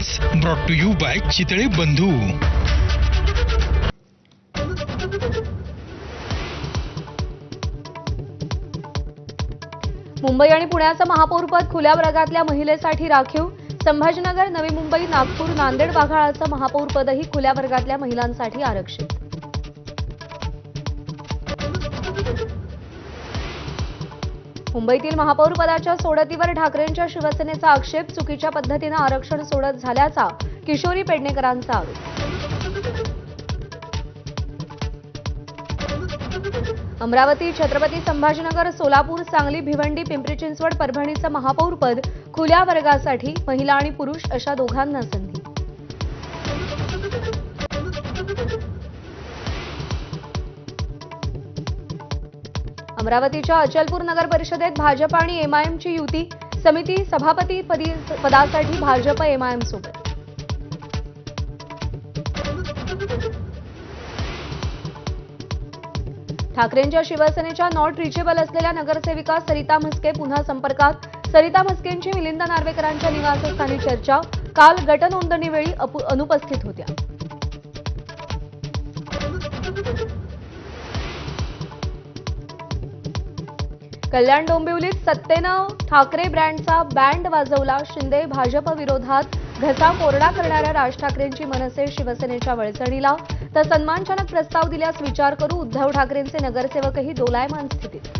Express brought to you by Chitale Bandhu. Mumbai आणि पुण्याचं महापौरपद खुल्या वर्गातल्या महिलेसाठी राखीव. संभाजीनगर, नवी मुंबई, नागपूर, नांदेड, वाघाळाचं महापौरपदही खुल्या वर्गातल्या महिलांसाठी आरक्षित. मुंबईतील महापौरपदाच्या सोडतीवर ठाकरेंच्या शिवसेनेचा आक्षेप. चुकीच्या पद्धतीनं आरक्षण सोडत झाल्याचा किशोरी पेडणेकरांचा आरोप. अमरावती, छत्रपती संभाजीनगर, सोलापूर, सांगली, भिवंडी, पिंपरी चिंचवड, परभणीचं महापौरपद खुल्या वर्गासाठी महिला आणि पुरुष अशा दोघांना संधी. अमरावतीच्या अचलपूर नगर परिषदेत भाजप आणि एमआयएमची युती. समिती सभापती पदासाठी भाजप एमआयएम सोबत. ठाकरेंच्या शिवसेनेच्या नॉट रिचेबल असलेल्या नगरसेविका सरिता म्हस्के पुन्हा संपर्कात. सरिता म्हस्केंची मिलिंद नार्वेकरांच्या निवासस्थानी चर्चा. काल गटनोंदणीवेळी अनुपस्थित होत्या. कल्याण डोंबिवलीत सत्तेनं ठाकरे ब्रँडचा बँड वाजवला. शिंदे भाजप विरोधात घसा कोरडा करणाऱ्या राज ठाकरेंची मनसे शिवसेनेच्या वळचणीला. तर सन्मानजनक प्रस्ताव दिल्यास विचार करू. उद्धव ठाकरेंचे नगरसेवकही दोलायमान स्थितीत.